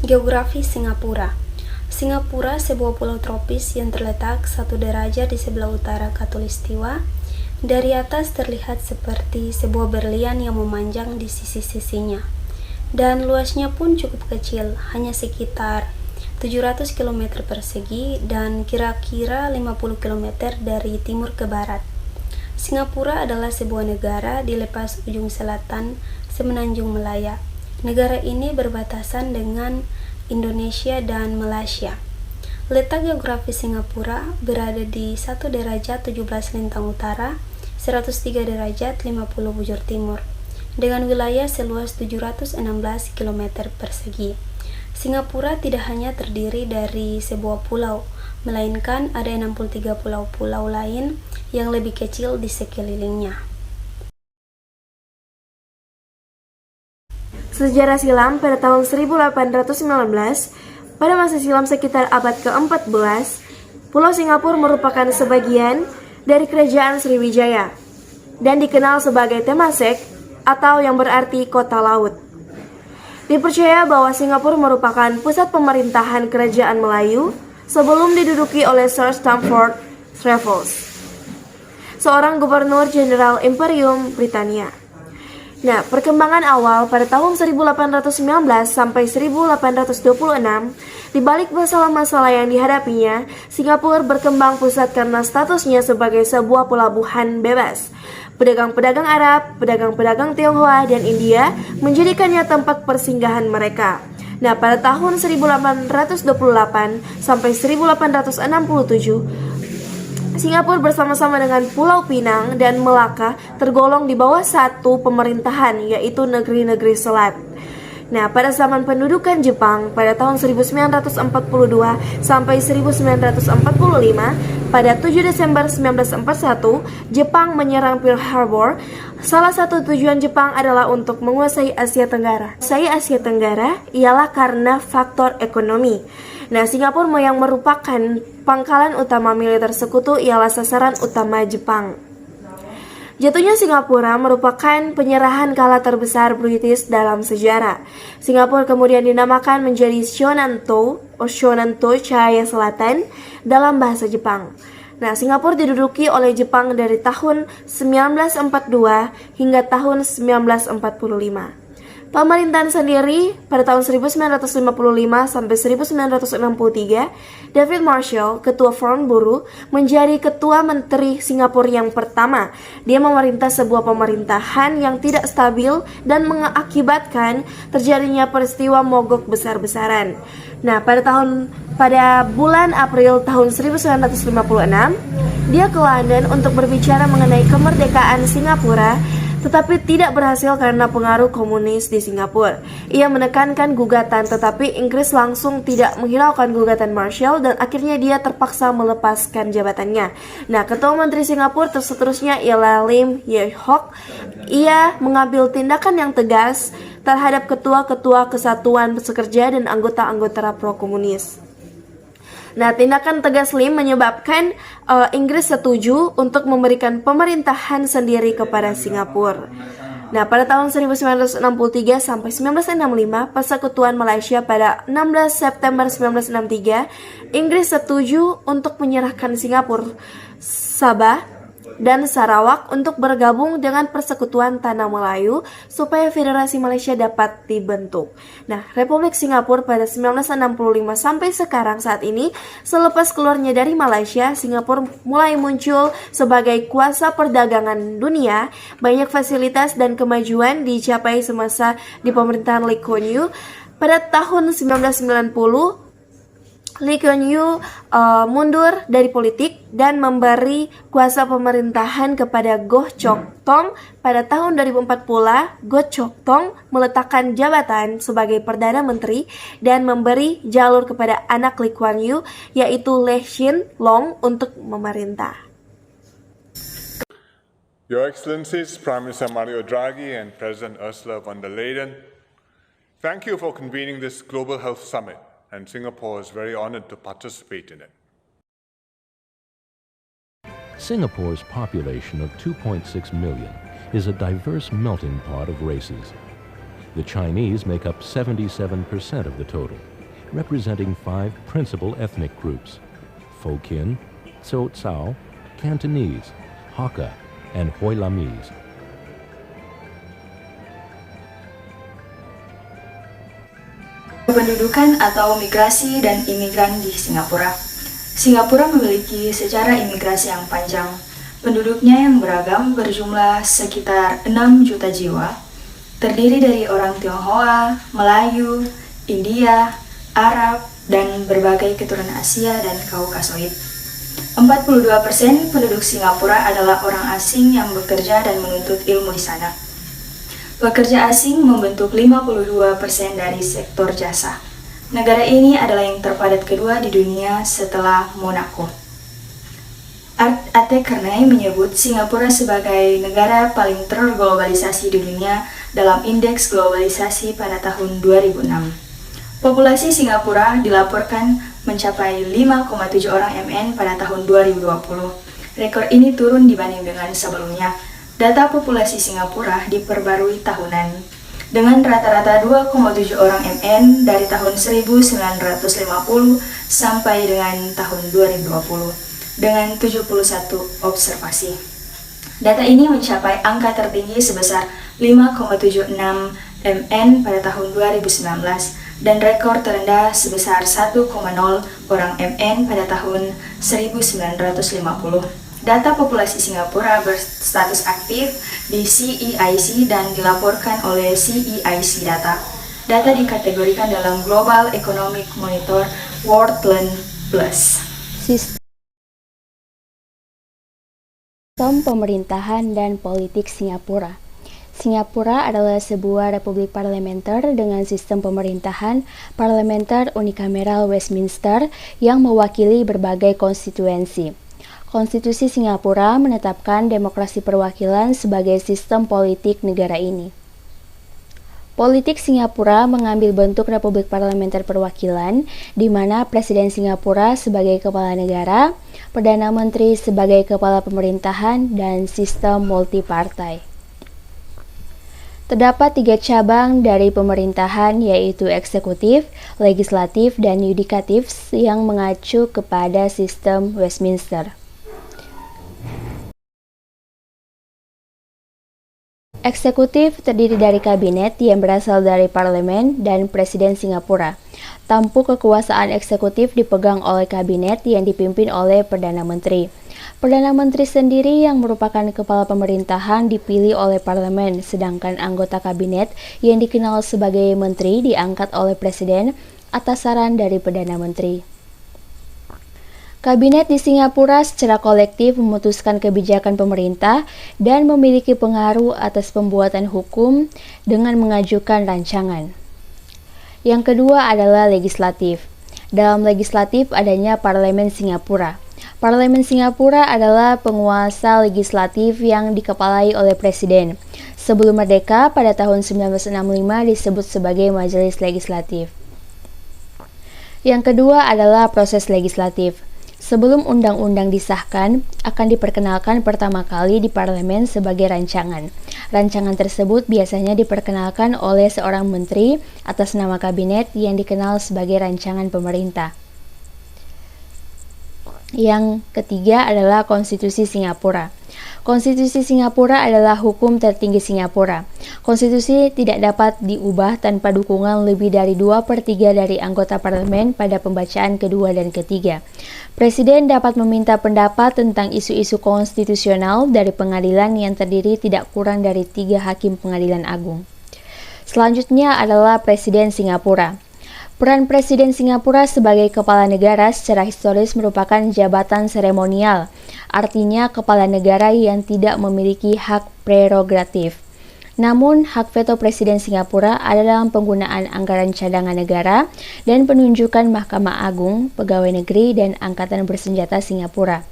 Geografi Singapura. Singapura sebuah pulau tropis yang terletak 1 derajat di sebelah utara Khatulistiwa. Dari atas terlihat seperti sebuah berlian yang memanjang di sisi-sisinya. Dan luasnya pun cukup kecil, hanya sekitar 700 km persegi dan kira-kira 50 km dari timur ke barat. Singapura adalah sebuah negara di lepas ujung selatan Semenanjung Malaya. Negara ini berbatasan dengan Indonesia dan Malaysia. Letak geografi Singapura berada di 1 derajat 17 lintang utara, 103 derajat 50 bujur timur, dengan wilayah seluas 716 km persegi. Singapura tidak hanya terdiri dari sebuah pulau, melainkan ada 63 pulau-pulau lain yang lebih kecil di sekelilingnya. Sejarah silam pada tahun 1819, pada masa silam sekitar abad ke-14, Pulau Singapura merupakan sebagian dari Kerajaan Sriwijaya dan dikenal sebagai Temasek atau yang berarti kota laut. Dipercaya bahwa Singapura merupakan pusat pemerintahan Kerajaan Melayu sebelum diduduki oleh Sir Stamford Raffles, seorang gubernur jenderal Imperium Britania. Nah, perkembangan awal pada tahun 1819 sampai 1826, di balik masalah-masalah yang dihadapinya, Singapura berkembang pusat karena statusnya sebagai sebuah pelabuhan bebas. Pedagang-pedagang Arab, pedagang-pedagang Tionghoa, dan India menjadikannya tempat persinggahan mereka. Nah, pada tahun 1828 sampai 1867, Singapura bersama-sama dengan Pulau Pinang dan Melaka tergolong di bawah satu pemerintahan, yaitu negeri-negeri selat. Nah, pada zaman pendudukan Jepang pada tahun 1942 sampai 1945, pada 7 Desember 1941, Jepang menyerang Pearl Harbor. Salah satu tujuan Jepang adalah untuk menguasai Asia Tenggara. Asia Tenggara ialah karena faktor ekonomi. Nah, Singapura yang merupakan pangkalan utama militer sekutu ialah sasaran utama Jepang. Jatuhnya Singapura merupakan penyerahan kala terbesar British dalam sejarah. Singapura kemudian dinamakan menjadi Shonanto Cahaya Selatan dalam bahasa Jepang. Nah, Singapura diduduki oleh Jepang dari tahun 1942 hingga tahun 1945. Pemerintahan sendiri pada tahun 1955 sampai 1963, David Marshall, ketua Foreign Bureau, menjadi ketua menteri Singapura yang pertama. Dia memerintah sebuah pemerintahan yang tidak stabil dan mengakibatkan terjadinya peristiwa mogok besar-besaran. Nah, pada bulan April tahun 1956, dia ke London untuk berbicara mengenai kemerdekaan Singapura, tetapi tidak berhasil karena pengaruh komunis di Singapura. Ia menekankan gugatan, tetapi Inggris langsung tidak menghiraukan gugatan Marshall dan akhirnya dia terpaksa melepaskan jabatannya. Nah, Ketua Menteri Singapura seterusnya ialah Lim Yew Hock. Ia mengambil tindakan yang tegas terhadap ketua-ketua Kesatuan Pekerja dan anggota-anggota pro-komunis. Nah, tindakan tegas Lim menyebabkan Inggris setuju untuk memberikan pemerintahan sendiri kepada Singapura. Nah, pada tahun 1963 sampai 1965, persekutuan Malaysia pada 16 September 1963, Inggris setuju untuk menyerahkan Singapura, Sabah, dan Sarawak untuk bergabung dengan Persekutuan Tanah Melayu supaya Federasi Malaysia dapat dibentuk. Nah, Republik Singapura pada 1965 sampai sekarang saat ini, selepas keluarnya dari Malaysia, Singapura mulai muncul sebagai kuasa perdagangan dunia. Banyak fasilitas dan kemajuan dicapai semasa di pemerintahan Lee Kuan Yew. Pada tahun 1990, Lee Kuan Yew mundur dari politik dan memberi kuasa pemerintahan kepada Goh Chok Tong. Pada tahun 2004 pula, Goh Chok Tong meletakkan jabatan sebagai Perdana Menteri dan memberi jalur kepada anak Lee Kuan Yew, yaitu Lee Hsien Loong, untuk memerintah. Your Excellencies, Prime Minister Mario Draghi and President Ursula von der Leyen, thank you for convening this Global Health Summit, and Singapore is very honored to participate in it. Singapore's population of 2.6 million is a diverse melting pot of races. The Chinese make up 77% of the total. representing 5 principal ethnic groups: Fo-Kin, Tso Tsao, Cantonese, Hakka, and Hoi Lamese. Pendudukan atau migrasi dan imigran di Singapura. Singapura memiliki sejarah imigrasi yang panjang. Penduduknya yang beragam berjumlah sekitar 6 juta jiwa, terdiri dari orang Tionghoa, Melayu, India, Arab, dan berbagai keturunan Asia dan Kaukasoid. 42% penduduk Singapura adalah orang asing yang bekerja dan menuntut ilmu di sana. Pekerja asing membentuk 52% dari sektor jasa. Negara ini adalah yang terpadat kedua di dunia setelah Monaco. Ate Kernay menyebut Singapura sebagai negara paling terglobalisasi di dunia dalam indeks globalisasi pada tahun 2006. Populasi Singapura dilaporkan mencapai 5,7 orang MN pada tahun 2020. Rekor ini turun dibanding dengan sebelumnya. Data populasi Singapura diperbarui tahunan dengan rata-rata 2,7 orang MN dari tahun 1950 sampai dengan tahun 2020 dengan 71 observasi. Data ini mencapai angka tertinggi sebesar 5,76 MN pada tahun 2019 dan rekor terendah sebesar 1,0 orang MN pada tahun 1950. Data populasi Singapura berstatus aktif di CEIC dan dilaporkan oleh CEIC Data. Data dikategorikan dalam Global Economic Monitor Worldland Plus. Sistem pemerintahan dan politik Singapura. Singapura adalah sebuah republik parlementer dengan sistem pemerintahan parlementer unikameral Westminster yang mewakili berbagai konstituensi. Konstitusi Singapura menetapkan demokrasi perwakilan sebagai sistem politik negara ini. Politik Singapura mengambil bentuk republik parlementer perwakilan, di mana Presiden Singapura sebagai kepala negara, Perdana Menteri sebagai kepala pemerintahan, dan sistem multipartai. Terdapat 3 cabang dari pemerintahan, yaitu eksekutif, legislatif, dan yudikatif yang mengacu kepada sistem Westminster. Eksekutif terdiri dari kabinet yang berasal dari parlemen dan presiden Singapura. Tampuk kekuasaan eksekutif dipegang oleh kabinet yang dipimpin oleh Perdana Menteri. Perdana Menteri sendiri yang merupakan kepala pemerintahan dipilih oleh parlemen, sedangkan anggota kabinet yang dikenal sebagai menteri diangkat oleh presiden atas saran dari Perdana Menteri. Kabinet di Singapura secara kolektif memutuskan kebijakan pemerintah dan memiliki pengaruh atas pembuatan hukum dengan mengajukan rancangan. Yang kedua adalah legislatif. Dalam legislatif adanya Parlemen Singapura. Parlemen Singapura adalah penguasa legislatif yang dikepalai oleh presiden. Sebelum merdeka pada tahun 1965 disebut sebagai Majelis Legislatif. Yang kedua adalah proses legislatif. Sebelum undang-undang disahkan, akan diperkenalkan pertama kali di parlemen sebagai rancangan. Rancangan tersebut biasanya diperkenalkan oleh seorang menteri atas nama kabinet yang dikenal sebagai rancangan pemerintah. Yang ketiga adalah Konstitusi Singapura. Konstitusi Singapura adalah hukum tertinggi Singapura. Konstitusi tidak dapat diubah tanpa dukungan lebih dari 2/3 dari anggota parlemen pada pembacaan kedua dan ketiga. Presiden dapat meminta pendapat tentang isu-isu konstitusional dari pengadilan yang terdiri tidak kurang dari 3 hakim pengadilan agung. Selanjutnya adalah Presiden Singapura. Peran Presiden Singapura sebagai kepala negara secara historis merupakan jabatan seremonial, artinya kepala negara yang tidak memiliki hak prerogatif. Namun, hak veto Presiden Singapura ada dalam penggunaan anggaran cadangan negara dan penunjukan Mahkamah Agung, Pegawai Negeri, dan Angkatan Bersenjata Singapura.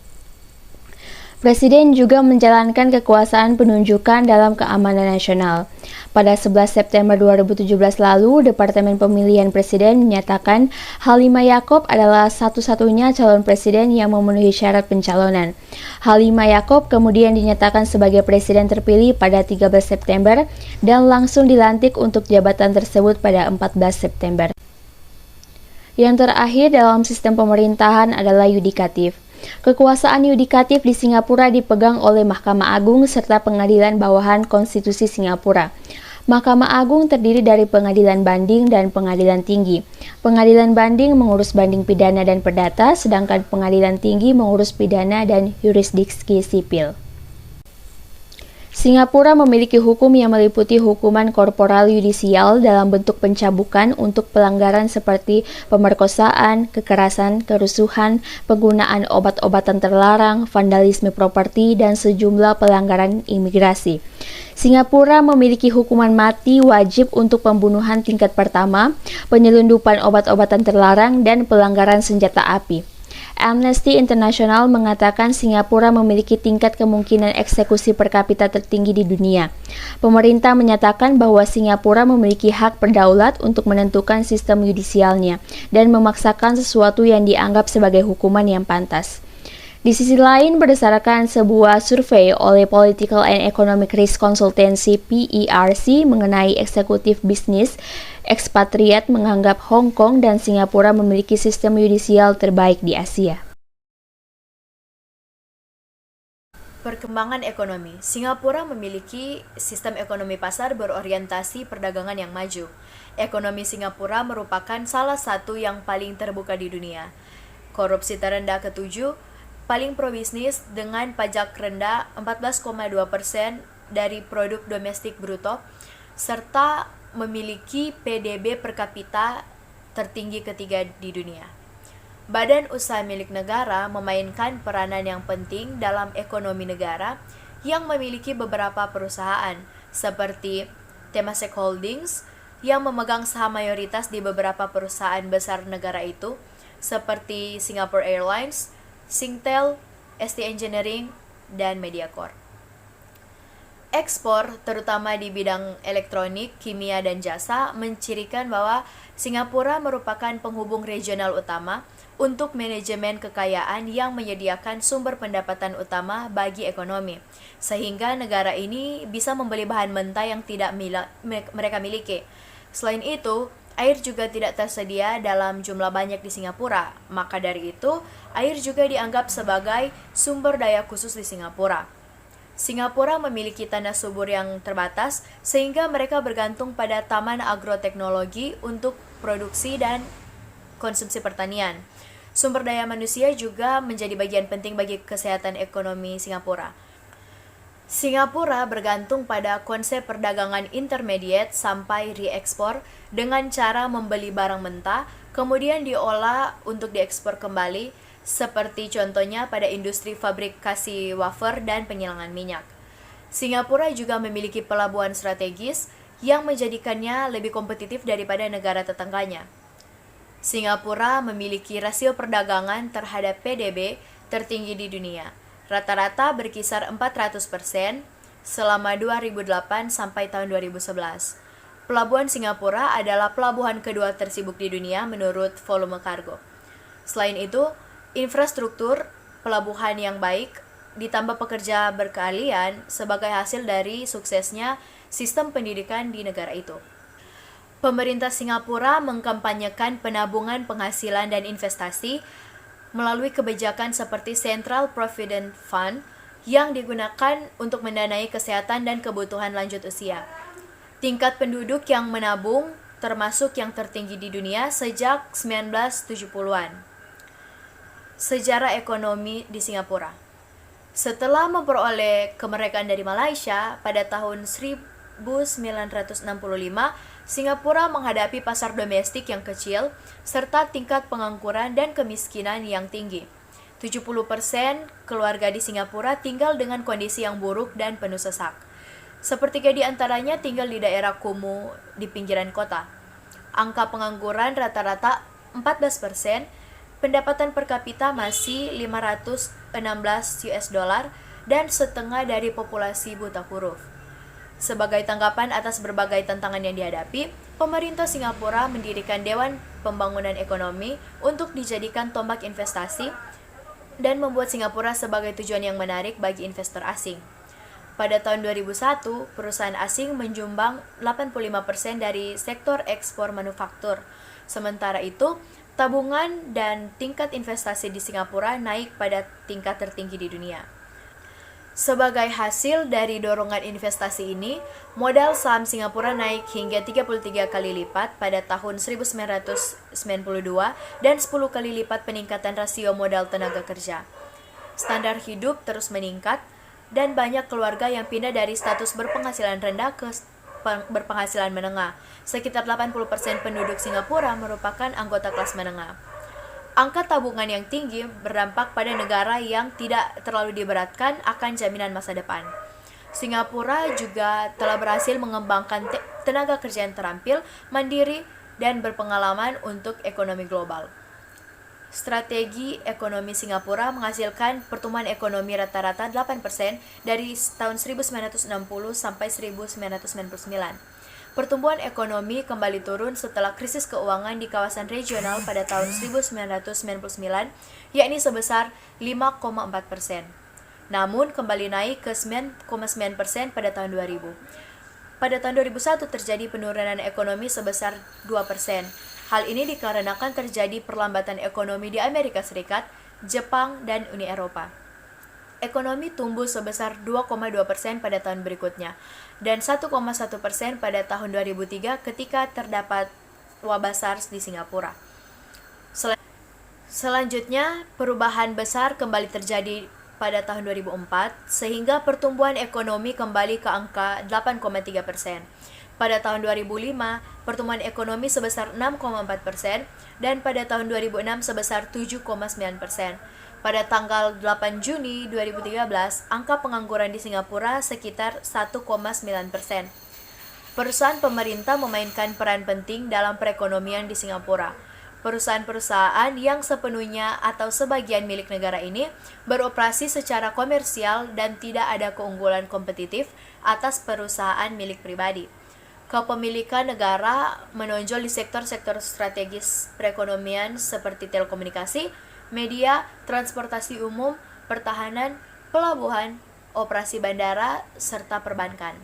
Presiden juga menjalankan kekuasaan penunjukan dalam keamanan nasional. Pada 11 September 2017 lalu, Departemen Pemilihan Presiden menyatakan Halimah Yaakob adalah satu-satunya calon presiden yang memenuhi syarat pencalonan. Halimah Yaakob kemudian dinyatakan sebagai presiden terpilih pada 13 September dan langsung dilantik untuk jabatan tersebut pada 14 September. Yang terakhir dalam sistem pemerintahan adalah yudikatif. Kekuasaan yudikatif di Singapura dipegang oleh Mahkamah Agung serta Pengadilan Bawahan Konstitusi Singapura. Mahkamah Agung terdiri dari Pengadilan Banding dan Pengadilan Tinggi. Pengadilan Banding mengurus banding pidana dan perdata, sedangkan Pengadilan Tinggi mengurus pidana dan yurisdiksi sipil. Singapura memiliki hukum yang meliputi hukuman korporal yudisial dalam bentuk pencabukan untuk pelanggaran seperti pemerkosaan, kekerasan, kerusuhan, penggunaan obat-obatan terlarang, vandalisme properti, dan sejumlah pelanggaran imigrasi. Singapura memiliki hukuman mati wajib untuk pembunuhan tingkat pertama, penyelundupan obat-obatan terlarang, dan pelanggaran senjata api. Amnesty International mengatakan Singapura memiliki tingkat kemungkinan eksekusi per kapita tertinggi di dunia. Pemerintah menyatakan bahwa Singapura memiliki hak berdaulat untuk menentukan sistem yudisialnya dan memaksakan sesuatu yang dianggap sebagai hukuman yang pantas. Di sisi lain, berdasarkan sebuah survei oleh Political and Economic Risk Consultancy PERC mengenai eksekutif bisnis, ekspatriat menganggap Hong Kong dan Singapura memiliki sistem yudisial terbaik di Asia. Perkembangan ekonomi. Singapura memiliki sistem ekonomi pasar berorientasi perdagangan yang maju. Ekonomi Singapura merupakan salah satu yang paling terbuka di dunia. Korupsi terendah ketujuh, paling probisnis dengan pajak rendah 14,2% dari produk domestik bruto, serta memiliki PDB per kapita tertinggi ketiga di dunia. Badan usaha milik negara memainkan peranan yang penting dalam ekonomi negara yang memiliki beberapa perusahaan seperti Temasek Holdings yang memegang saham mayoritas di beberapa perusahaan besar negara itu seperti Singapore Airlines, Singtel, ST Engineering, dan Mediacorp. Ekspor, terutama di bidang elektronik, kimia, dan jasa, mencirikan bahwa Singapura merupakan penghubung regional utama untuk manajemen kekayaan yang menyediakan sumber pendapatan utama bagi ekonomi, sehingga negara ini bisa membeli bahan mentah yang tidak mereka miliki. Selain itu, air juga tidak tersedia dalam jumlah banyak di Singapura, maka dari itu, air juga dianggap sebagai sumber daya khusus di Singapura. Singapura memiliki tanah subur yang terbatas, sehingga mereka bergantung pada taman agroteknologi untuk produksi dan konsumsi pertanian. Sumber daya manusia juga menjadi bagian penting bagi kesehatan ekonomi Singapura. Singapura bergantung pada konsep perdagangan intermediate sampai reekspor dengan cara membeli barang mentah, kemudian diolah untuk diekspor kembali, seperti contohnya pada industri fabrikasi wafer dan penyilangan minyak. Singapura juga memiliki pelabuhan strategis yang menjadikannya lebih kompetitif daripada negara tetangganya. Singapura memiliki rasio perdagangan terhadap PDB tertinggi di dunia. Rata-rata berkisar 400% selama 2008 sampai tahun 2011. Pelabuhan Singapura adalah pelabuhan kedua tersibuk di dunia menurut volume kargo. Selain itu, infrastruktur pelabuhan yang baik ditambah pekerja berkeahlian sebagai hasil dari suksesnya sistem pendidikan di negara itu. Pemerintah Singapura mengkampanyekan penabungan penghasilan dan investasi melalui kebijakan seperti Central Provident Fund yang digunakan untuk mendanai kesehatan dan kebutuhan lanjut usia. Tingkat penduduk yang menabung termasuk yang tertinggi di dunia sejak 1970-an. Sejarah ekonomi di Singapura. Setelah memperoleh kemerdekaan dari Malaysia pada tahun 1965, Singapura menghadapi pasar domestik yang kecil serta tingkat pengangguran dan kemiskinan yang tinggi. 70% keluarga di Singapura tinggal dengan kondisi yang buruk dan penuh sesak. Sepertiga di antaranya tinggal di daerah kumuh di pinggiran kota. Angka pengangguran rata-rata 14%, pendapatan per kapita masih $516 dan setengah dari populasi buta huruf. Sebagai tanggapan atas berbagai tantangan yang dihadapi, pemerintah Singapura mendirikan Dewan Pembangunan Ekonomi untuk dijadikan tombak investasi dan membuat Singapura sebagai tujuan yang menarik bagi investor asing. Pada tahun 2001, perusahaan asing menjumbang 85% dari sektor ekspor manufaktur. Sementara itu, Tabungan dan tingkat investasi di Singapura naik pada tingkat tertinggi di dunia. Sebagai hasil dari dorongan investasi ini, modal saham Singapura naik hingga 33 kali lipat pada tahun 1992 dan 10 kali lipat peningkatan rasio modal tenaga kerja. Standar hidup terus meningkat dan banyak keluarga yang pindah dari status berpenghasilan rendah ke berpenghasilan menengah. Sekitar 80% penduduk Singapura merupakan anggota kelas menengah. Angka tabungan yang tinggi berdampak pada negara yang tidak terlalu diberatkan akan jaminan masa depan. Singapura juga telah berhasil mengembangkan tenaga kerja yang terampil, mandiri, dan berpengalaman untuk ekonomi global. Strategi ekonomi Singapura menghasilkan pertumbuhan ekonomi rata-rata 8% dari tahun 1960 sampai 1999. Pertumbuhan ekonomi kembali turun setelah krisis keuangan di kawasan regional pada tahun 1999, yakni sebesar 5,4%. Namun kembali naik ke 9,9% pada tahun 2000. Pada tahun 2001 terjadi penurunan ekonomi sebesar 2%. Hal ini dikarenakan terjadi perlambatan ekonomi di Amerika Serikat, Jepang, dan Uni Eropa. Ekonomi tumbuh sebesar 2,2% pada tahun berikutnya, dan 1,1% pada tahun 2003 ketika terdapat wabah SARS di Singapura. Selanjutnya, perubahan besar kembali terjadi pada tahun 2004, sehingga pertumbuhan ekonomi kembali ke angka 8,3%. Pada tahun 2005, pertumbuhan ekonomi sebesar 6,4%, dan pada tahun 2006 sebesar 7,9%. Pada tanggal 8 Juni 2013, angka pengangguran di Singapura sekitar 1,9%. Perusahaan pemerintah memainkan peran penting dalam perekonomian di Singapura. Perusahaan-perusahaan yang sepenuhnya atau sebagian milik negara ini beroperasi secara komersial dan tidak ada keunggulan kompetitif atas perusahaan milik pribadi. Kepemilikan negara menonjol di sektor-sektor strategis perekonomian seperti telekomunikasi, media, transportasi umum, pertahanan, pelabuhan, operasi bandara, serta perbankan,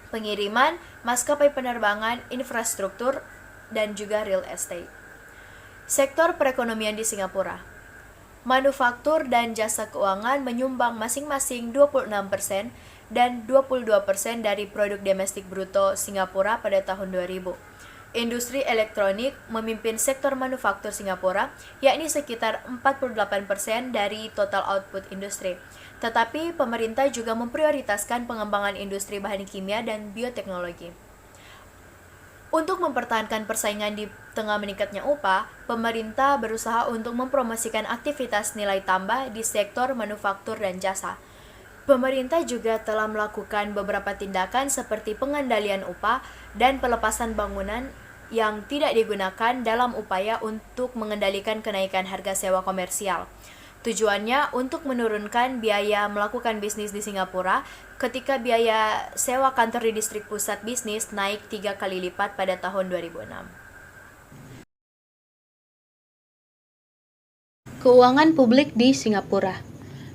pengiriman, maskapai penerbangan, infrastruktur, dan juga real estate. Sektor perekonomian di Singapura. Manufaktur dan jasa keuangan menyumbang masing-masing 26% dan 22% dari produk domestik bruto Singapura pada tahun 2000. Industri elektronik memimpin sektor manufaktur Singapura, yakni sekitar 48% dari total output industri. Tetapi pemerintah juga memprioritaskan pengembangan industri bahan kimia dan bioteknologi. Untuk mempertahankan persaingan di tengah meningkatnya upah, pemerintah berusaha untuk mempromosikan aktivitas nilai tambah di sektor manufaktur dan jasa. Pemerintah juga telah melakukan beberapa tindakan seperti pengendalian upah dan pelepasan bangunan yang tidak digunakan dalam upaya untuk mengendalikan kenaikan harga sewa komersial. Tujuannya untuk menurunkan biaya melakukan bisnis di Singapura ketika biaya sewa kantor di distrik pusat bisnis naik 3 kali lipat pada tahun 2006. Keuangan publik di Singapura.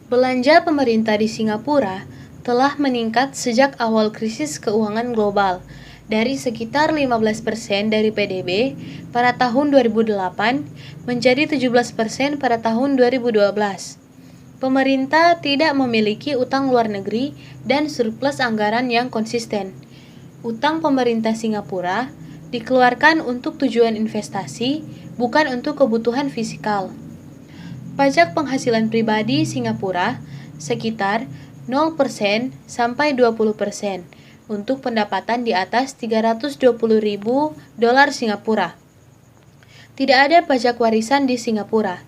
Belanja pemerintah di Singapura telah meningkat sejak awal krisis keuangan global, dari sekitar 15% dari PDB pada tahun 2008 menjadi 17% pada tahun 2012. Pemerintah tidak memiliki utang luar negeri dan surplus anggaran yang konsisten. Utang pemerintah Singapura dikeluarkan untuk tujuan investasi, bukan untuk kebutuhan fiskal. Pajak penghasilan pribadi Singapura sekitar 0% sampai 20% untuk pendapatan di atas 320.000 dolar Singapura. Tidak ada pajak warisan di Singapura.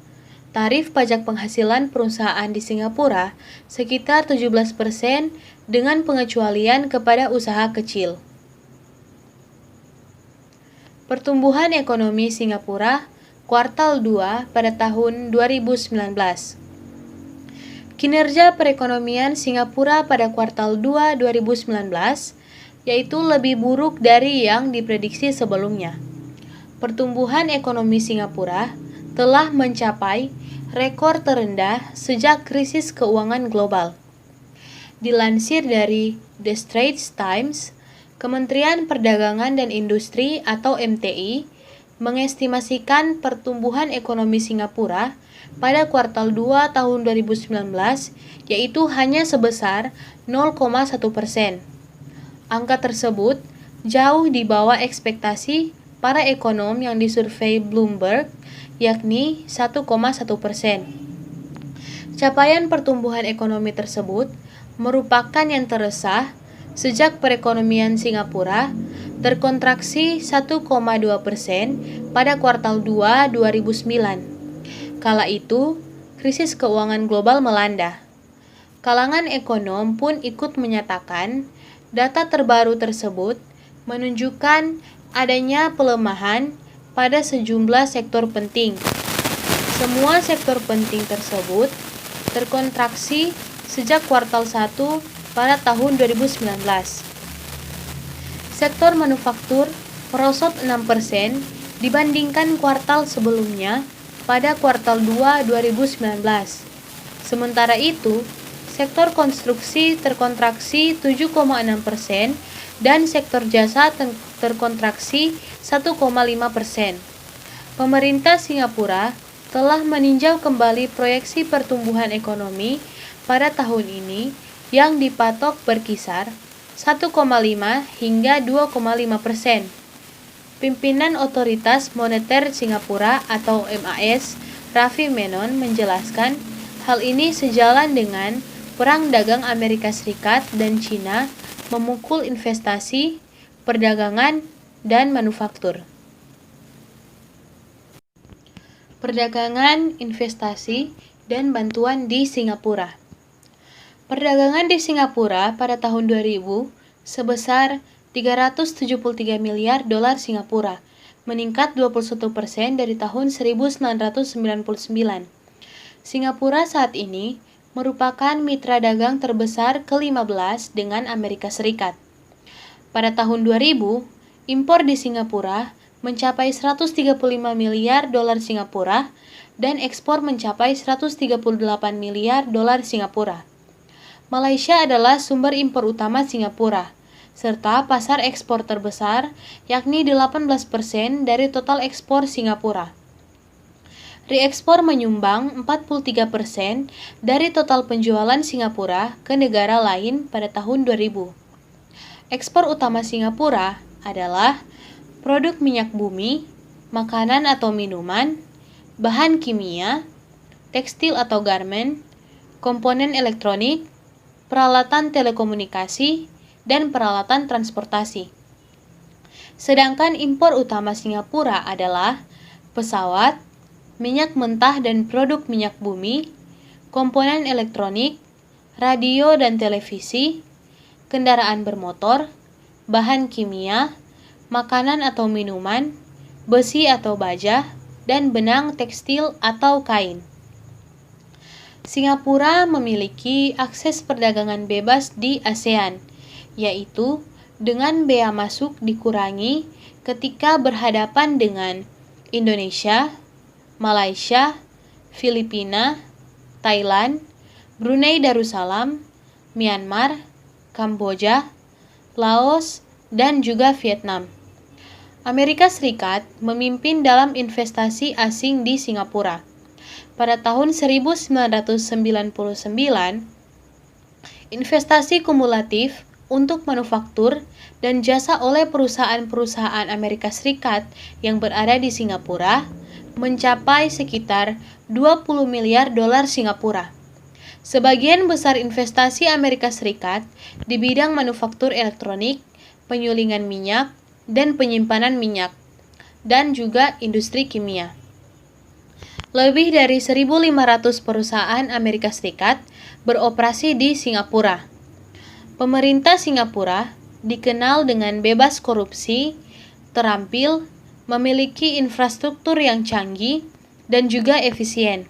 Tarif pajak penghasilan perusahaan di Singapura sekitar 17% dengan pengecualian kepada usaha kecil. Pertumbuhan ekonomi Singapura kuartal 2 pada tahun 2019. Kinerja perekonomian Singapura pada kuartal 2 2019 yaitu lebih buruk dari yang diprediksi sebelumnya. Pertumbuhan ekonomi Singapura telah mencapai rekor terendah sejak krisis keuangan global. Dilansir dari The Straits Times, Kementerian Perdagangan dan Industri atau MTI mengestimasikan pertumbuhan ekonomi Singapura pada kuartal 2 tahun 2019 yaitu hanya sebesar 0,1%. Angka tersebut jauh di bawah ekspektasi para ekonom yang disurvei Bloomberg, yakni 1,1%. Capaian pertumbuhan ekonomi tersebut merupakan yang teresah sejak perekonomian Singapura terkontraksi 1,2% pada kuartal 2 2009. Kala itu, krisis keuangan global melanda. Kalangan ekonom pun ikut menyatakan data terbaru tersebut menunjukkan adanya pelemahan pada sejumlah sektor penting. Semua sektor penting tersebut terkontraksi sejak kuartal 1 pada tahun 2019. Sektor manufaktur merosot 6% dibandingkan kuartal sebelumnya pada kuartal 2 2019. Sementara itu, sektor konstruksi terkontraksi 7,6% dan sektor jasa terkontraksi 1,5%. Pemerintah Singapura telah meninjau kembali proyeksi pertumbuhan ekonomi pada tahun ini yang dipatok berkisar 1,5 hingga 2,5%. Pimpinan Otoritas Moneter Singapura atau MAS, Ravi Menon menjelaskan hal ini sejalan dengan perang dagang Amerika Serikat dan China memukul investasi, perdagangan, dan manufaktur. Perdagangan, investasi, dan bantuan di Singapura. Perdagangan di Singapura pada tahun 2000 sebesar 373 miliar dolar Singapura, meningkat 21% dari tahun 1999. Singapura saat ini merupakan mitra dagang terbesar ke-15 dengan Amerika Serikat. Pada tahun 2000, impor di Singapura mencapai 135 miliar dolar Singapura dan ekspor mencapai 138 miliar dolar Singapura. Malaysia adalah sumber impor utama Singapura, serta pasar ekspor terbesar, yakni 18% dari total ekspor Singapura. Reekspor menyumbang 43% dari total penjualan Singapura ke negara lain pada tahun 2000. Ekspor utama Singapura adalah produk minyak bumi, makanan atau minuman, bahan kimia, tekstil atau garmen, komponen elektronik, peralatan telekomunikasi, dan peralatan transportasi. Sedangkan impor utama Singapura adalah pesawat, minyak mentah dan produk minyak bumi, komponen elektronik, radio dan televisi, kendaraan bermotor, bahan kimia, makanan atau minuman, besi atau baja, dan benang tekstil atau kain. Singapura memiliki akses perdagangan bebas di ASEAN, yaitu dengan bea masuk dikurangi ketika berhadapan dengan Indonesia, Malaysia, Filipina, Thailand, Brunei Darussalam, Myanmar, Kamboja, Laos, dan juga Vietnam. Amerika Serikat memimpin dalam investasi asing di Singapura. Pada tahun 1999, investasi kumulatif untuk manufaktur dan jasa oleh perusahaan-perusahaan Amerika Serikat yang berada di Singapura mencapai sekitar 20 miliar dolar Singapura. Sebagian besar investasi Amerika Serikat di bidang manufaktur elektronik, penyulingan minyak, dan penyimpanan minyak, dan juga industri kimia. Lebih dari 1.500 perusahaan Amerika Serikat beroperasi di Singapura. Pemerintah Singapura dikenal dengan bebas korupsi, terampil, memiliki infrastruktur yang canggih, dan juga efisien.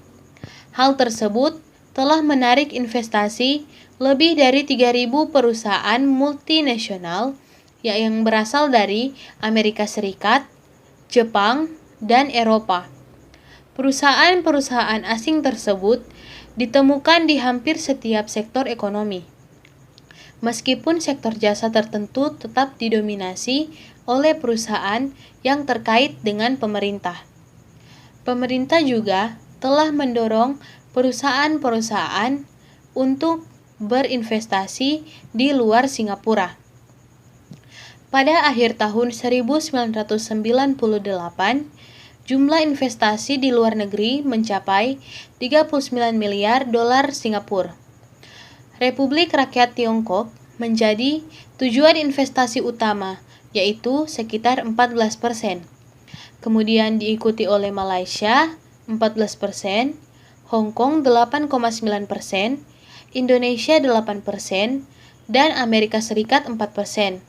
Hal tersebut telah menarik investasi lebih dari 3.000 perusahaan multinasional yang berasal dari Amerika Serikat, Jepang, dan Eropa. Perusahaan-perusahaan asing tersebut ditemukan di hampir setiap sektor ekonomi. Meskipun sektor jasa tertentu tetap didominasi oleh perusahaan yang terkait dengan pemerintah. Pemerintah juga telah mendorong perusahaan-perusahaan untuk berinvestasi di luar Singapura. Pada akhir tahun 1998, jumlah investasi di luar negeri mencapai 39 miliar dolar Singapura. Republik Rakyat Tiongkok menjadi tujuan investasi utama, yaitu sekitar 14%. Kemudian diikuti oleh Malaysia 14%, Hong Kong 8,9%, Indonesia 8%, dan Amerika Serikat 4%.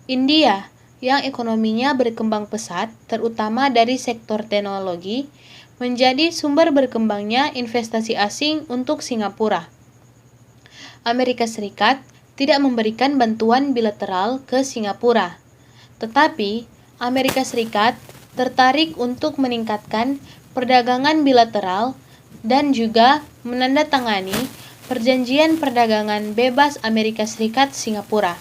India, yang ekonominya berkembang pesat, terutama dari sektor teknologi, menjadi sumber berkembangnya investasi asing untuk Singapura. Amerika Serikat tidak memberikan bantuan bilateral ke Singapura, tetapi Amerika Serikat tertarik untuk meningkatkan perdagangan bilateral dan juga menandatangani Perjanjian Perdagangan Bebas Amerika Serikat-Singapura.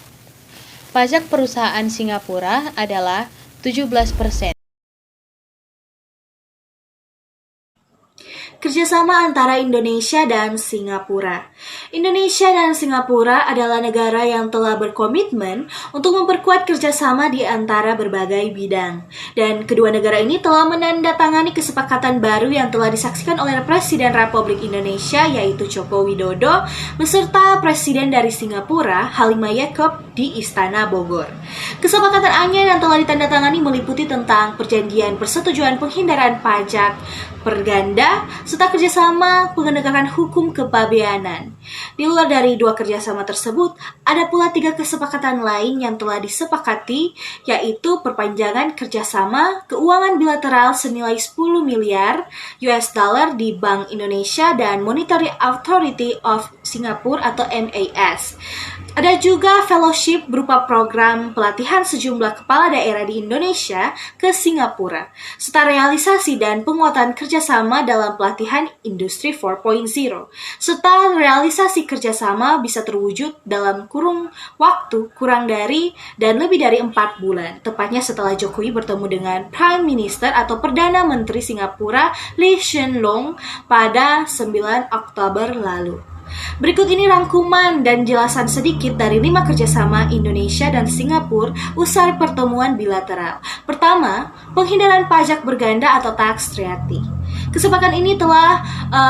Pajak perusahaan Singapura adalah 17%. Kerjasama antara Indonesia dan Singapura. Indonesia dan Singapura adalah negara yang telah berkomitmen untuk memperkuat kerjasama di antara berbagai bidang. Dan kedua negara ini telah menandatangani kesepakatan baru yang telah disaksikan oleh Presiden Republik Indonesia, yaitu Joko Widodo, beserta Presiden dari Singapura, Halimah Yacob, di Istana Bogor. Kesepakatan anyar yang telah ditandatangani meliputi tentang perjanjian persetujuan penghindaran pajak perganda, serta kerjasama penegakan hukum kepabeanan. Di luar dari dua kerjasama tersebut, ada pula 3 kesepakatan lain yang telah disepakati, yaitu perpanjangan kerjasama keuangan bilateral senilai 10 miliar US dollar di Bank Indonesia dan Monetary Authority of Singapore atau MAS. Ada juga fellowship berupa program pelatihan sejumlah kepala daerah di Indonesia ke Singapura, serta realisasi dan penguatan kerjasama dalam pelatihan Industri 4.0, serta realisasi kerjasama bisa terwujud dalam kurun waktu kurang dari dan lebih dari 4 bulan, tepatnya setelah Jokowi bertemu dengan Prime Minister atau Perdana Menteri Singapura Lee Hsien Loong pada 9 Oktober lalu. Berikut ini rangkuman dan jelasan sedikit dari 5 kerjasama Indonesia dan Singapura usai pertemuan bilateral. Pertama, penghindaran pajak berganda atau tax treaty. Kesepakatan ini telah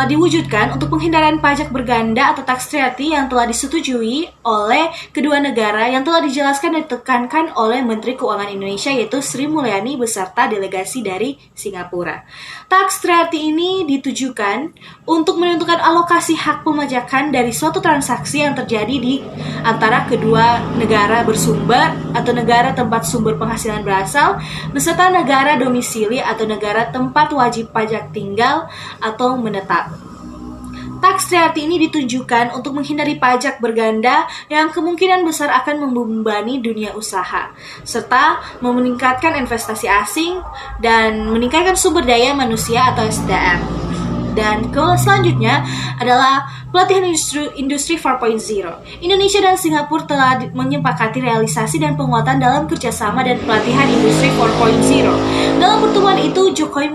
diwujudkan untuk penghindaran pajak berganda atau tax treaty yang telah disetujui oleh kedua negara yang telah dijelaskan dan ditekankan oleh Menteri Keuangan Indonesia, yaitu Sri Mulyani beserta delegasi dari Singapura. Tax treaty ini ditujukan untuk menentukan alokasi hak pemajakan dari suatu transaksi yang terjadi di antara kedua negara bersumber atau negara tempat sumber penghasilan berasal beserta negara domisili atau negara tempat wajib pajak tinggal atau menetap. Tax treaty ini ditujukan untuk menghindari pajak berganda yang kemungkinan besar akan membebani dunia usaha, serta meningkatkan investasi asing dan meningkatkan sumber daya manusia atau SDM. Dan selanjutnya adalah pelatihan industri 4.0. Indonesia dan Singapura telah menyepakati realisasi dan penguatan dalam kerjasama dan pelatihan industri 4.0. Dalam pertemuan itu, Jokowi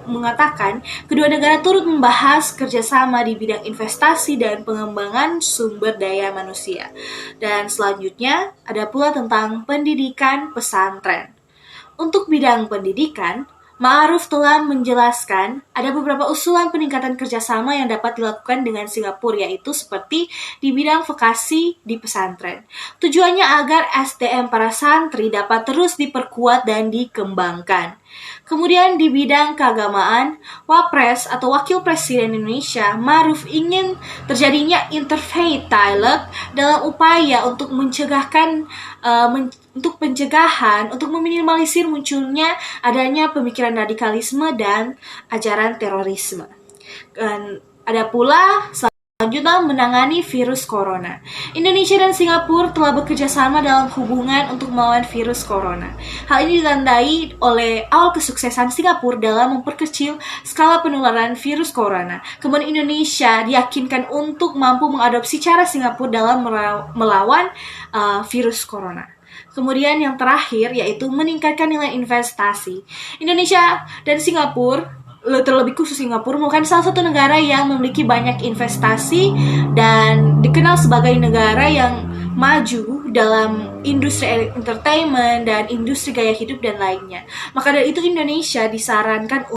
mengatakan kedua negara turut membahas kerjasama di bidang investasi dan pengembangan sumber daya manusia. Dan selanjutnya ada pula tentang pendidikan pesantren. Untuk bidang pendidikan, Ma'ruf telah menjelaskan ada beberapa usulan peningkatan kerjasama yang dapat dilakukan dengan Singapura, yaitu seperti di bidang vokasi di pesantren. Tujuannya agar SDM para santri dapat terus diperkuat dan dikembangkan. Kemudian di bidang keagamaan, Wapres atau Wakil Presiden Indonesia, Ma'ruf ingin terjadinya interfaith dialogue dalam upaya untuk pencegahan, untuk meminimalisir munculnya adanya pemikiran radikalisme dan ajaran terorisme. Dan ada pula selanjutnya menangani virus corona. Indonesia dan Singapura telah bekerja sama dalam hubungan untuk melawan virus corona. Hal ini ditandai oleh awal kesuksesan Singapura dalam memperkecil skala penularan virus corona. Kemudian Indonesia diyakinkan untuk mampu mengadopsi cara Singapura dalam melawan virus corona. Kemudian yang terakhir yaitu meningkatkan nilai investasi. Indonesia dan Singapura, terlebih khusus Singapura, merupakan salah satu negara yang memiliki banyak investasi dan dikenal sebagai negara yang maju dalam industri entertainment dan industri gaya hidup dan lainnya. Maka dari itu Indonesia disarankan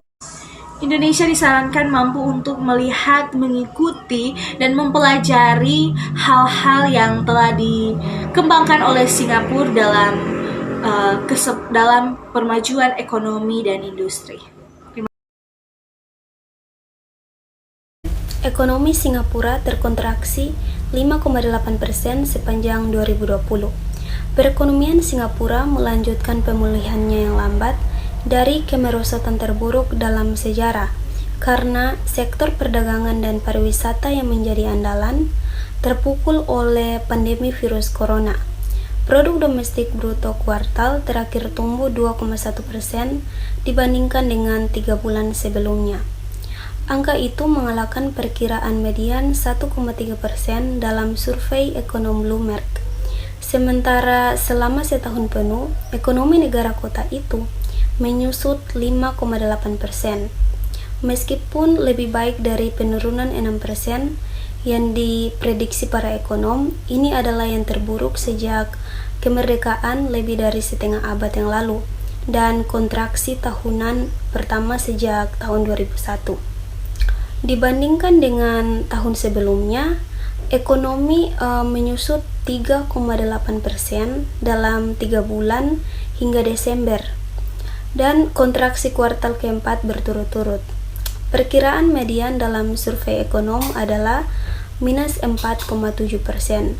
mampu untuk melihat, mengikuti, dan mempelajari hal-hal yang telah dikembangkan oleh Singapura dalam permajuan ekonomi dan industri. Ekonomi Singapura terkontraksi 5,8% sepanjang 2020. Perekonomian Singapura melanjutkan pemulihannya yang lambat dari kemerosotan terburuk dalam sejarah karena sektor perdagangan dan pariwisata yang menjadi andalan terpukul oleh pandemi virus corona. Produk domestik bruto kuartal terakhir tumbuh 2,1% dibandingkan dengan 3 bulan sebelumnya. Angka itu mengalahkan perkiraan median 1,3% dalam survei ekonom Bloomberg. Sementara selama setahun penuh, ekonomi negara kota itu menyusut 5,8%. Meskipun lebih baik dari penurunan 6% yang diprediksi para ekonom, ini adalah yang terburuk sejak kemerdekaan lebih dari setengah abad yang lalu dan kontraksi tahunan pertama sejak tahun 2001. Dibandingkan dengan tahun sebelumnya, ekonomi menyusut 3,8% dalam 3 bulan hingga Desember dan kontraksi kuartal keempat berturut-turut. Perkiraan median dalam survei ekonom adalah minus 4,7%.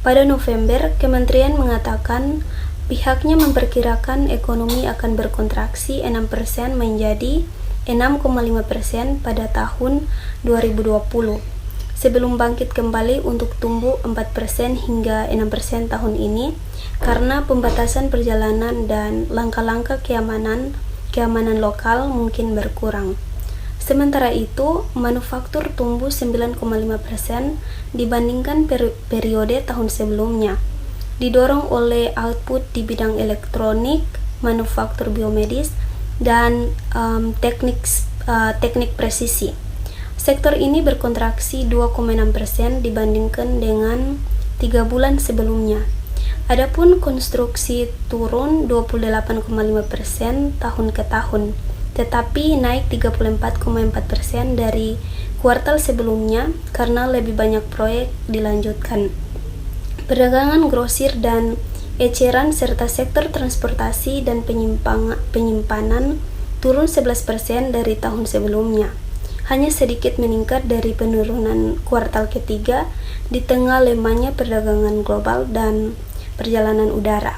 Pada November, Kementerian mengatakan pihaknya memperkirakan ekonomi akan berkontraksi 6% menjadi 6,5% pada tahun 2020, sebelum bangkit kembali untuk tumbuh 4% hingga 6% tahun ini karena pembatasan perjalanan dan langkah-langkah keamanan lokal mungkin berkurang. Sementara itu, manufaktur tumbuh 9,5% dibandingkan periode tahun sebelumnya, didorong oleh output di bidang elektronik, manufaktur biomedis, dan teknik presisi. Sektor ini berkontraksi 2,6% dibandingkan dengan 3 bulan sebelumnya. Adapun konstruksi turun 28,5% tahun ke tahun, tetapi naik 34,4% dari kuartal sebelumnya karena lebih banyak proyek dilanjutkan. Perdagangan grosir dan eceran serta sektor transportasi dan penyimpanan turun 11% dari tahun sebelumnya. Hanya sedikit meningkat dari penurunan kuartal ketiga di tengah lemahnya perdagangan global dan perjalanan udara.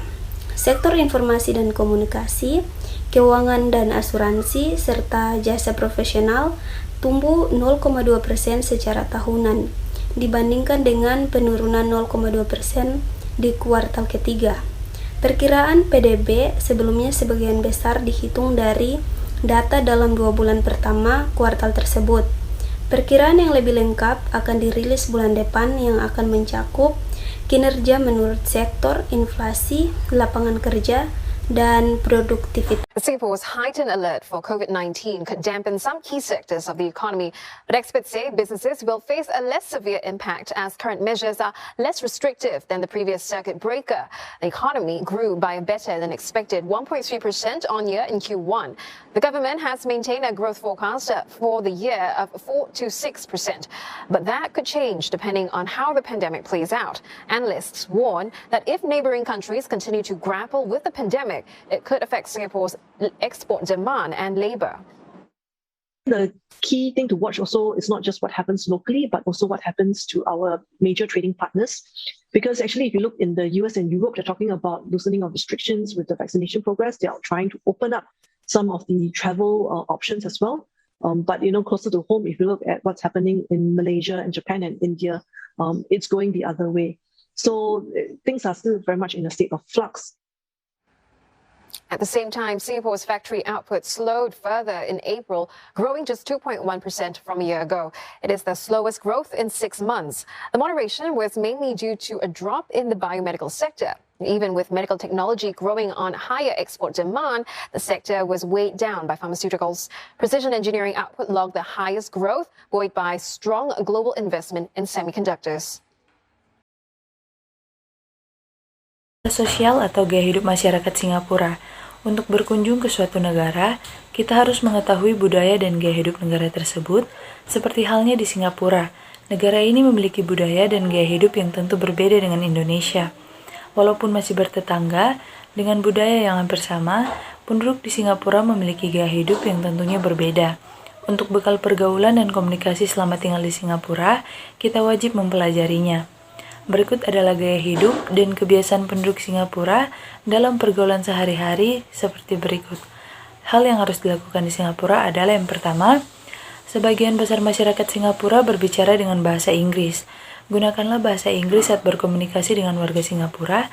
Sektor informasi dan komunikasi, keuangan dan asuransi, serta jasa profesional tumbuh 0,2% secara tahunan, dibandingkan dengan penurunan 0,2% di kuartal ketiga. Perkiraan PDB sebelumnya sebagian besar dihitung dari data dalam 2 bulan pertama kuartal tersebut. Perkiraan yang lebih lengkap akan dirilis bulan depan yang akan mencakup kinerja menurut sektor, inflasi, lapangan kerja, dan produktivitas. Singapore's heightened alert for COVID-19 could dampen some key sectors of the economy, but experts say businesses will face a less severe impact as current measures are less restrictive than the previous circuit breaker. The economy grew by a better than expected 1.3% on year in Q1. The government has maintained a growth forecast for the year of 4 to 6%, but that could change depending on how the pandemic plays out. Analysts warn that if neighboring countries continue to grapple with the pandemic, it could affect Singapore's export demand and labor. The key thing to watch also is not just what happens locally, but also what happens to our major trading partners. Because actually, if you look in the US and Europe, they're talking about loosening of restrictions with the vaccination progress. They are trying to open up some of the travel options as well. But, closer to home, if you look at what's happening in Malaysia and Japan and India, it's going the other way. So things are still very much in a state of flux. At the same time, Singapore's factory output slowed further in April, growing just 2.1% from a year ago. It is the slowest growth in 6 months. The moderation was mainly due to a drop in the biomedical sector. Even with medical technology growing on higher export demand, the sector was weighed down by pharmaceuticals. Precision engineering output logged the highest growth, buoyed by strong global investment in semiconductors. Sosial atau gaya hidup masyarakat Singapura. Untuk berkunjung ke suatu negara, kita harus mengetahui budaya dan gaya hidup negara tersebut, seperti halnya di Singapura. Negara ini memiliki budaya dan gaya hidup yang tentu berbeda dengan Indonesia. Walaupun masih bertetangga, dengan budaya yang hampir sama, penduduk di Singapura memiliki gaya hidup yang tentunya berbeda. Untuk bekal pergaulan dan komunikasi selama tinggal di Singapura, kita wajib mempelajarinya. Berikut adalah gaya hidup dan kebiasaan penduduk Singapura dalam pergaulan sehari-hari seperti berikut. Hal yang harus dilakukan di Singapura adalah yang pertama, sebagian besar masyarakat Singapura berbicara dengan bahasa Inggris. Gunakanlah bahasa Inggris saat berkomunikasi dengan warga Singapura,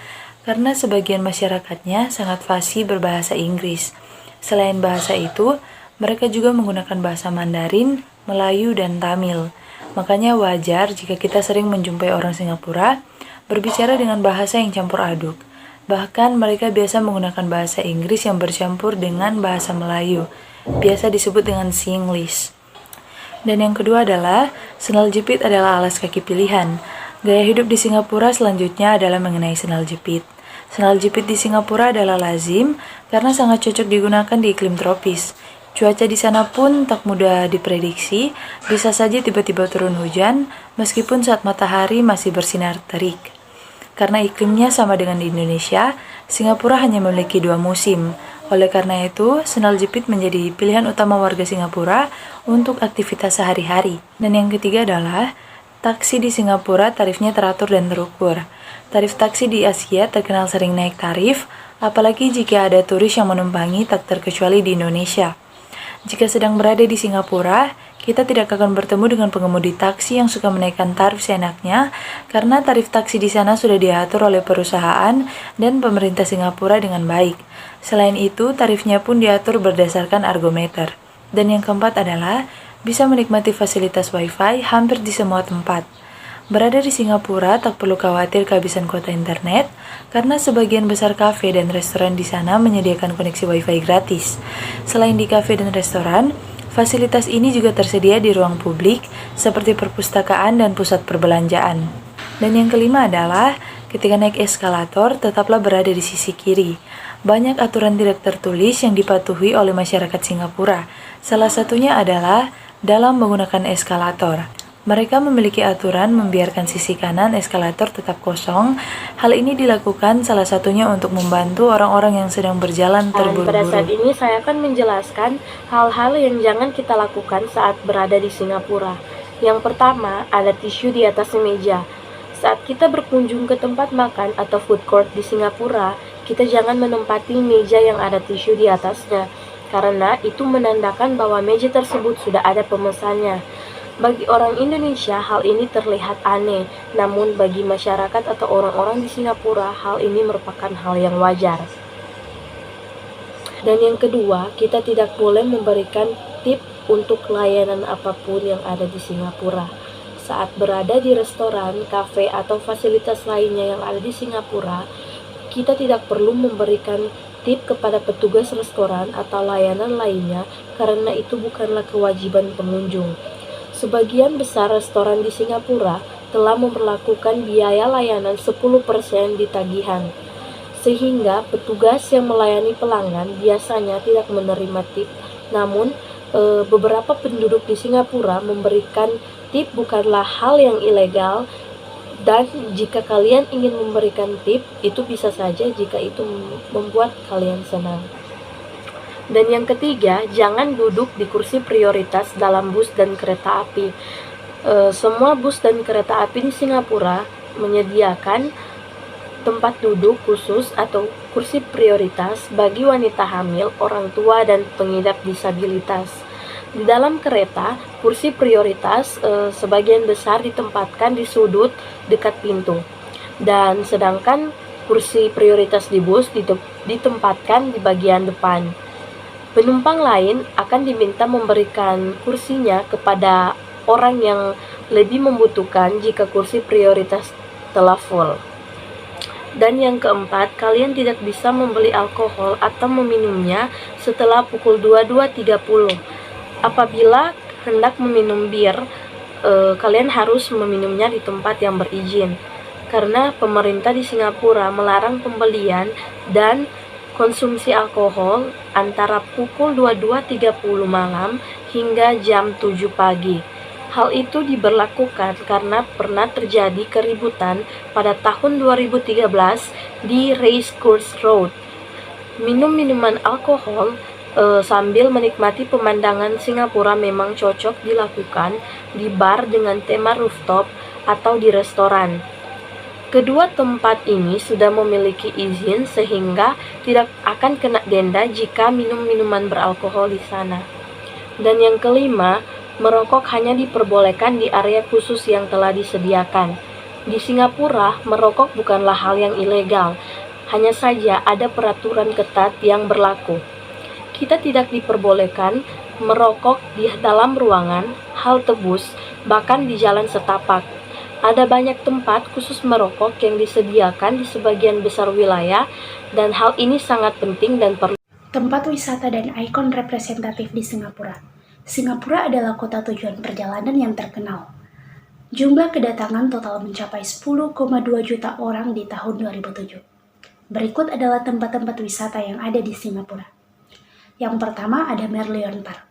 karena sebagian masyarakatnya sangat fasih berbahasa Inggris. Selain bahasa itu, mereka juga menggunakan bahasa Mandarin, Melayu, dan Tamil. Makanya wajar jika kita sering menjumpai orang Singapura berbicara dengan bahasa yang campur aduk. Bahkan mereka biasa menggunakan bahasa Inggris yang bercampur dengan bahasa Melayu, biasa disebut dengan Singlish. Dan yang kedua adalah, sendal jepit adalah alas kaki pilihan. Gaya hidup di Singapura selanjutnya adalah mengenai sendal jepit. Sendal jepit di Singapura adalah lazim karena sangat cocok digunakan di iklim tropis. Cuaca di sana pun tak mudah diprediksi, bisa saja tiba-tiba turun hujan, meskipun saat matahari masih bersinar terik. Karena iklimnya sama dengan di Indonesia, Singapura hanya memiliki 2 musim. Oleh karena itu, sendal jepit menjadi pilihan utama warga Singapura untuk aktivitas sehari-hari. Dan yang ketiga adalah, taksi di Singapura tarifnya teratur dan terukur. Tarif taksi di Asia terkenal sering naik tarif, apalagi jika ada turis yang menumpangi tak terkecuali di Indonesia. Jika sedang berada di Singapura, kita tidak akan bertemu dengan pengemudi taksi yang suka menaikkan tarif seenaknya, karena tarif taksi di sana sudah diatur oleh perusahaan dan pemerintah Singapura dengan baik. Selain itu, tarifnya pun diatur berdasarkan argometer. Dan yang keempat adalah, bisa menikmati fasilitas wifi hampir di semua tempat. Berada di Singapura tak perlu khawatir kehabisan kuota internet, karena sebagian besar kafe dan restoran di sana menyediakan koneksi wifi gratis. Selain di kafe dan restoran, fasilitas ini juga tersedia di ruang publik seperti perpustakaan dan pusat perbelanjaan. Dan yang kelima adalah, ketika naik eskalator tetaplah berada di sisi kiri. Banyak aturan tidak tertulis yang dipatuhi oleh masyarakat Singapura. Salah satunya adalah dalam menggunakan eskalator. Mereka memiliki aturan membiarkan sisi kanan eskalator tetap kosong. Hal ini dilakukan salah satunya untuk membantu orang-orang yang sedang berjalan terburu-buru. Pada saat ini saya akan menjelaskan hal-hal yang jangan kita lakukan saat berada di Singapura. Yang pertama, ada tisu di atas meja. Saat kita berkunjung ke tempat makan atau food court di Singapura, kita jangan menempati meja yang ada tisu di atasnya, karena itu menandakan bahwa meja tersebut sudah ada pemesannya. Bagi orang Indonesia, hal ini terlihat aneh, namun bagi masyarakat atau orang-orang di Singapura, hal ini merupakan hal yang wajar. Dan yang kedua, kita tidak boleh memberikan tip untuk layanan apapun yang ada di Singapura. Saat berada di restoran, kafe, atau fasilitas lainnya yang ada di Singapura, kita tidak perlu memberikan tip kepada petugas restoran atau layanan lainnya, karena itu bukanlah kewajiban pengunjung. Sebagian besar restoran di Singapura telah memperlakukan biaya layanan 10% di tagihan, sehingga petugas yang melayani pelanggan biasanya tidak menerima tip. Namun, beberapa penduduk di Singapura memberikan tip bukanlah hal yang ilegal, dan jika kalian ingin memberikan tip, itu bisa saja jika itu membuat kalian senang. Dan yang ketiga, jangan duduk di kursi prioritas dalam bus dan kereta api. Semua bus dan kereta api di Singapura menyediakan tempat duduk khusus atau kursi prioritas bagi wanita hamil, orang tua, dan pengidap disabilitas. Di dalam kereta, kursi prioritas sebagian besar ditempatkan di sudut dekat pintu, dan sedangkan kursi prioritas di bus ditempatkan di bagian depan. Penumpang lain akan diminta memberikan kursinya kepada orang yang lebih membutuhkan jika kursi prioritas telah full. Dan yang keempat, kalian tidak bisa membeli alkohol atau meminumnya setelah pukul 22.30. Apabila hendak meminum bir, kalian harus meminumnya di tempat yang berizin. Karena pemerintah di Singapura melarang pembelian dan konsumsi alkohol antara pukul 22.30 malam hingga jam 7 pagi. Hal itu diberlakukan karena pernah terjadi keributan pada tahun 2013 di Racecourse Road. Minum minuman alkohol sambil menikmati pemandangan Singapura memang cocok dilakukan di bar dengan tema rooftop atau di restoran. Kedua tempat ini sudah memiliki izin sehingga tidak akan kena denda jika minum minuman beralkohol di sana. Dan yang kelima, merokok hanya diperbolehkan di area khusus yang telah disediakan. Di Singapura, merokok bukanlah hal yang ilegal, hanya saja ada peraturan ketat yang berlaku. Kita tidak diperbolehkan merokok di dalam ruangan, halte bus, bahkan di jalan setapak. Ada banyak tempat khusus merokok yang disediakan di sebagian besar wilayah, dan hal ini sangat penting dan perlu. Tempat wisata dan ikon representatif di Singapura. Singapura adalah kota tujuan perjalanan yang terkenal. Jumlah kedatangan total mencapai 10,2 juta orang di tahun 2007. Berikut adalah tempat-tempat wisata yang ada di Singapura. Yang pertama ada Merlion Park.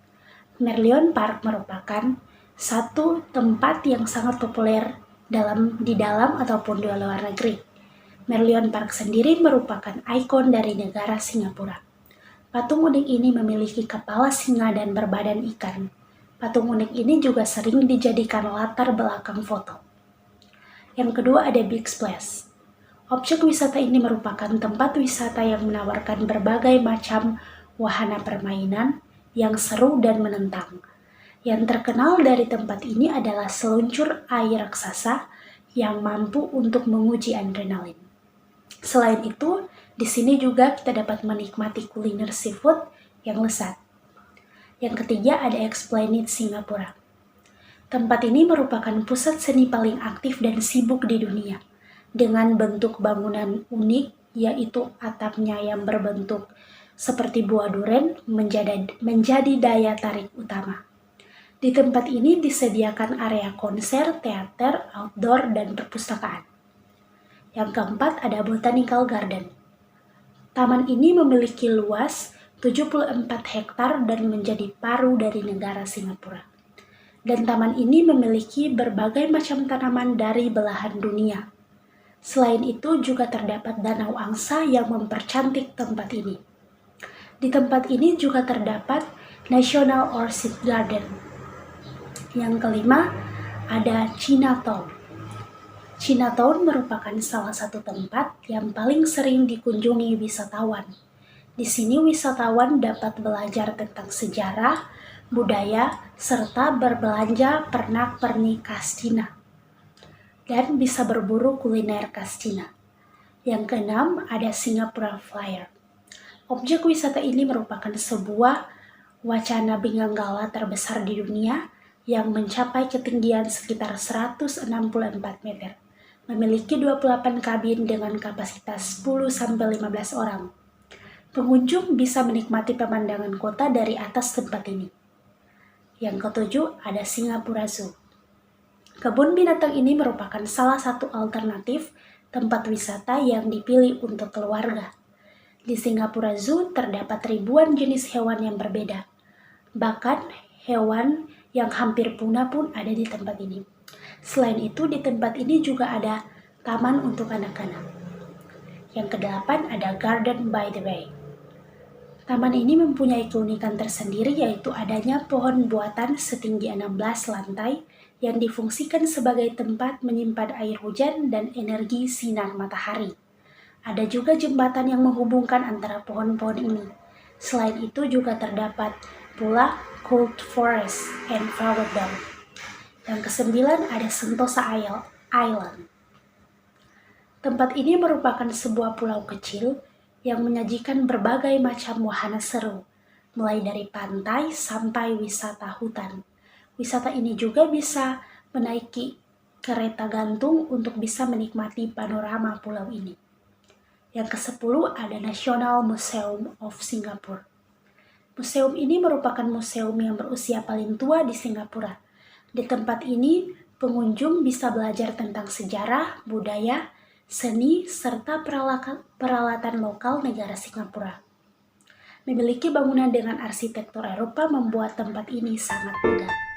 Merlion Park merupakan satu tempat yang sangat populer di dalam ataupun di luar negeri. Merlion Park sendiri merupakan ikon dari negara Singapura. Patung unik ini memiliki kepala singa dan berbadan ikan. Patung unik ini juga sering dijadikan latar belakang foto. Yang kedua ada Big Splash. Objek wisata ini merupakan tempat wisata yang menawarkan berbagai macam wahana permainan yang seru dan menantang. Yang terkenal dari tempat ini adalah seluncur air raksasa yang mampu untuk menguji adrenalin. Selain itu, di sini juga kita dapat menikmati kuliner seafood yang lezat. Yang ketiga ada Esplanade Singapura. Tempat ini merupakan pusat seni paling aktif dan sibuk di dunia, dengan bentuk bangunan unik yaitu atapnya yang berbentuk seperti buah durian menjadi daya tarik utama. Di tempat ini disediakan area konser, teater, outdoor, dan perpustakaan. Yang keempat ada Botanical Garden. Taman ini memiliki luas 74 hektar dan menjadi paru dari negara Singapura. Dan taman ini memiliki berbagai macam tanaman dari belahan dunia. Selain itu juga terdapat danau angsa yang mempercantik tempat ini. Di tempat ini juga terdapat National Orchid Garden. Yang kelima, ada Chinatown. Chinatown merupakan salah satu tempat yang paling sering dikunjungi wisatawan. Di sini wisatawan dapat belajar tentang sejarah, budaya, serta berbelanja pernak-pernik khas Cina. Dan bisa berburu kuliner khas Cina. Yang keenam, ada Singapura Flyer. Objek wisata ini merupakan sebuah wacana binganggala terbesar di dunia yang mencapai ketinggian sekitar 164 meter, memiliki 28 kabin dengan kapasitas 10-15 orang. Pengunjung bisa menikmati pemandangan kota dari atas tempat ini. Yang ketujuh, ada Singapura Zoo. Kebun binatang ini merupakan salah satu alternatif tempat wisata yang dipilih untuk keluarga. Di Singapura Zoo terdapat ribuan jenis hewan yang berbeda. Bahkan hewan yang hampir punah pun ada di tempat ini. Selain itu, di tempat ini juga ada taman untuk anak-anak. Yang kedelapan ada Garden by the Bay. Taman ini mempunyai keunikan tersendiri yaitu adanya pohon buatan setinggi 16 lantai yang difungsikan sebagai tempat menyimpan air hujan dan energi sinar matahari. Ada juga jembatan yang menghubungkan antara pohon-pohon ini. Selain itu juga terdapat pula Cold Forest and Flower Dome. Yang kesembilan ada Sentosa Island. Tempat ini merupakan sebuah pulau kecil yang menyajikan berbagai macam wahana seru, mulai dari pantai sampai wisata hutan. Wisata ini juga bisa menaiki kereta gantung untuk bisa menikmati panorama pulau ini. Yang ke-10 ada National Museum of Singapore. Museum ini merupakan museum yang berusia paling tua di Singapura. Di tempat ini, pengunjung bisa belajar tentang sejarah, budaya, seni, serta peralatan lokal negara Singapura. Memiliki bangunan dengan arsitektur Eropa membuat tempat ini sangat megah.